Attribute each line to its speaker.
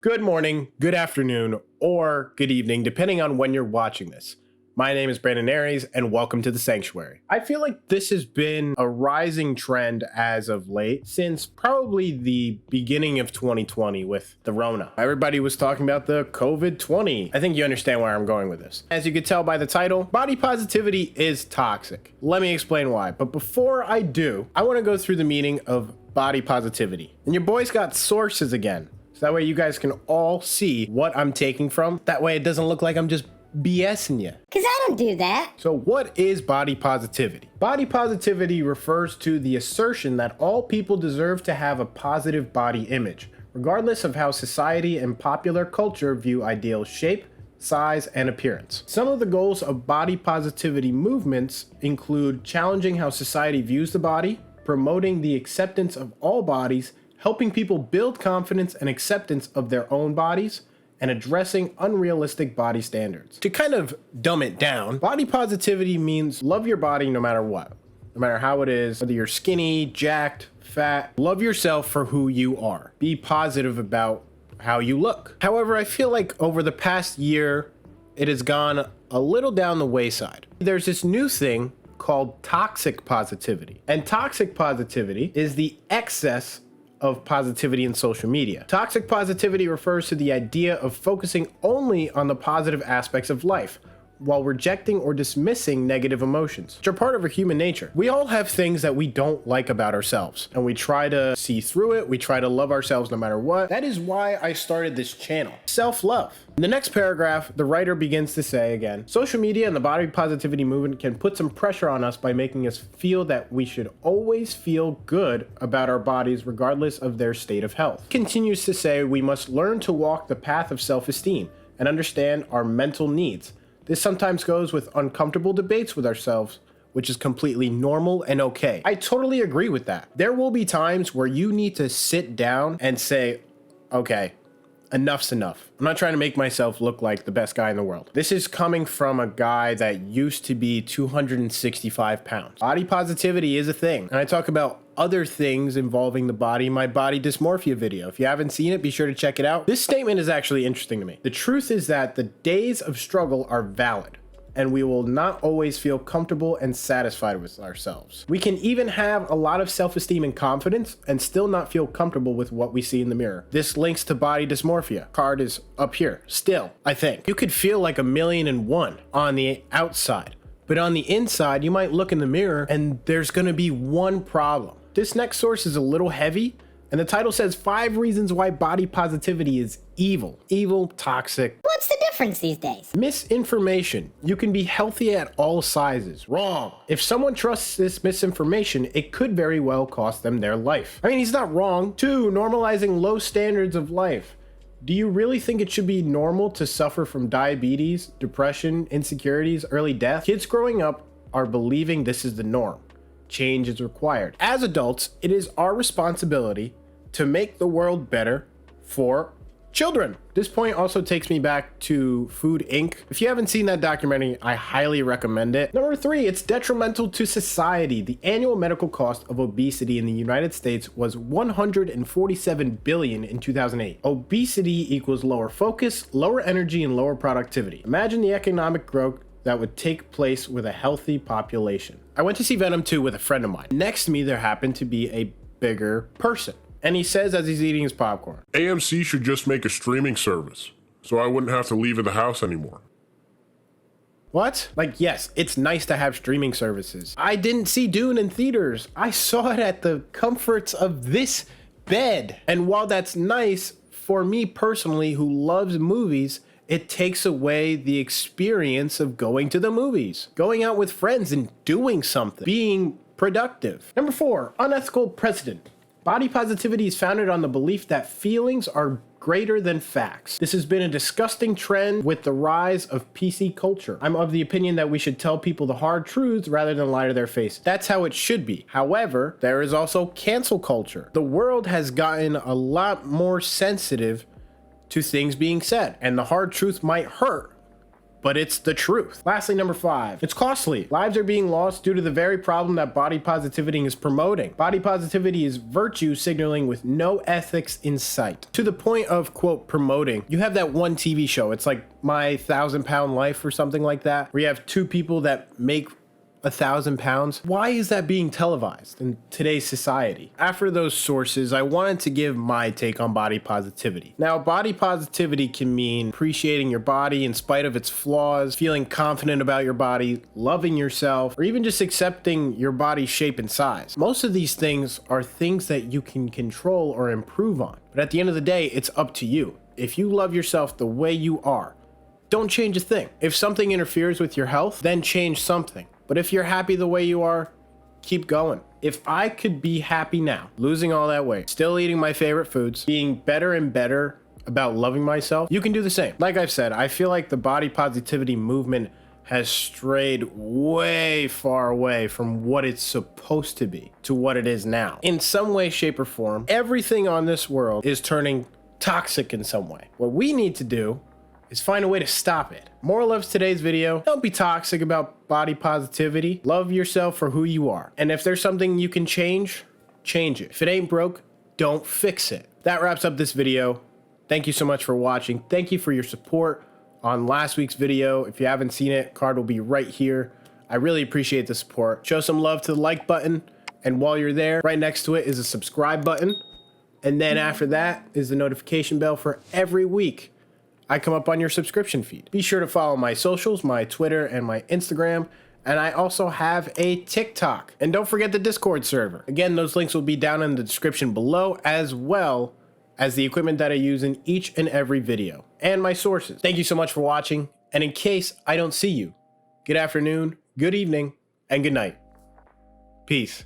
Speaker 1: Good morning, good afternoon, or good evening, depending on when you're watching this. My name is Brandon Aries, and welcome to the Sanctuary. I feel like this has been a rising trend as of late, since probably the beginning of 2020 with the Rona. Everybody was talking about the COVID-20. I think you understand where I'm going with this. As you can tell by the title, body positivity is toxic. Let me explain why. But before I do, I want to go through the meaning of body positivity. And your boy's got sources again. So that way you guys can all see what I'm taking from. That way it doesn't look like I'm just BSing you.
Speaker 2: Because I don't do that.
Speaker 1: So what is body positivity? Body positivity refers to the assertion that all people deserve to have a positive body image, regardless of how society and popular culture view ideal shape, size, and appearance. Some of the goals of body positivity movements include challenging how society views the body, promoting the acceptance of all bodies, helping people build confidence and acceptance of their own bodies, and addressing unrealistic body standards. To kind of dumb it down, body positivity means love your body no matter what. No matter how it is, whether you're skinny, jacked, fat, love yourself for who you are. Be positive about how you look. However, I feel like over the past year, it has gone a little down the wayside. There's this new thing called toxic positivity. And toxic positivity is the excess of positivity in social media. Toxic positivity refers to the idea of focusing only on the positive aspects of life, while rejecting or dismissing negative emotions, which are part of our human nature. We all have things that we don't like about ourselves, and we try to see through it. We try to love ourselves no matter what. That is why I started this channel. Self-love. In the next paragraph, the writer begins to say again, social media and the body positivity movement can put some pressure on us by making us feel that we should always feel good about our bodies regardless of their state of health. It continues to say we must learn to walk the path of self-esteem and understand our mental needs. This sometimes goes with uncomfortable debates with ourselves, which is completely normal and okay. I totally agree with that. There will be times where you need to sit down and say, okay, enough's enough. I'm not trying to make myself look like the best guy in the world. This is coming from a guy that used to be 265 pounds. Body positivity is a thing. And I talk about other things involving the body in my body dysmorphia video. If you haven't seen it, be sure to check it out. This statement is actually interesting to me. The truth is that the days of struggle are valid, and we will not always feel comfortable and satisfied with ourselves. We can even have a lot of self-esteem and confidence and still not feel comfortable with what we see in the mirror. This links to body dysmorphia. Card is up here. Still, I think. You could feel like 1,000,001 on the outside, but on the inside, you might look in the mirror and there's gonna be one problem. This next source is a little heavy, and the title says 5 reasons why body positivity is evil. Evil, toxic.
Speaker 2: What's the difference these days?
Speaker 1: Misinformation. You can be healthy at all sizes. Wrong. If someone trusts this misinformation, it could very well cost them their life. I mean, he's not wrong. 2, normalizing low standards of life. Do you really think it should be normal to suffer from diabetes, depression, insecurities, early death? Kids growing up are believing this is the norm. Change is required. As adults, it is our responsibility to make the world better for children. This point also takes me back to Food Inc. If you haven't seen that documentary, I highly recommend it. Number 3, it's detrimental to society. The annual medical cost of obesity in the United States was $147 billion in 2008. Obesity equals lower focus, lower energy, and lower productivity. Imagine the economic growth that would take place with a healthy population. I went to see Venom 2 with a friend of mine. Next to me, there happened to be a bigger person. And he says as he's eating his popcorn,
Speaker 3: AMC should just make a streaming service, so I wouldn't have to leave the house anymore.
Speaker 1: What? Like, yes, it's nice to have streaming services. I didn't see Dune in theaters. I saw it at the comforts of this bed. And while that's nice, for me personally, who loves movies, it takes away the experience of going to the movies, going out with friends and doing something, being productive. Number 4, unethical precedent. Body positivity is founded on the belief that feelings are greater than facts. This has been a disgusting trend with the rise of PC culture. I'm of the opinion that we should tell people the hard truths rather than lie to their face. That's how it should be. However, there is also cancel culture. The world has gotten a lot more sensitive to things being said, and the hard truth might hurt, but it's the truth. Lastly, number 5, it's costly. Lives are being lost due to the very problem that body positivity is promoting. Body positivity is virtue signaling with no ethics in sight. To the point of, quote, promoting, you have that one TV show, it's like My 1,000-Pound Life or something like that, where you have two people that make 1,000 pounds. Why is that being televised in today's society? After those sources, I wanted to give my take on body positivity. Now, body positivity can mean appreciating your body in spite of its flaws, feeling confident about your body, loving yourself, or even just accepting your body's shape and size. Most of these things are things that you can control or improve on. But at the end of the day, it's up to you. If you love yourself the way you are, don't change a thing. If something interferes with your health, then change something. But if you're happy the way you are, keep going. If I could be happy now, losing all that weight, still eating my favorite foods, being better and better about loving myself, you can do the same. Like I've said, I feel like the body positivity movement has strayed way far away from what it's supposed to be to what it is now. In some way, shape, or form, everything on this world is turning toxic in some way. What we need to do is find a way to stop it. Moral of today's video, don't be toxic about body positivity. Love yourself for who you are. And if there's something you can change, change it. If it ain't broke, don't fix it. That wraps up this video. Thank you so much for watching. Thank you for your support on last week's video. If you haven't seen it, card will be right here. I really appreciate the support. Show some love to the like button. And while you're there, right next to it is a subscribe button. And then after that is the notification bell for every week I come up on your subscription feed. Be sure to follow my socials, my Twitter and my Instagram, and I also have a TikTok. And don't forget the Discord server. Again, those links will be down in the description below, as well as the equipment that I use in each and every video, and my sources. Thank you so much for watching, and in case I don't see you, good afternoon, good evening, and good night. Peace.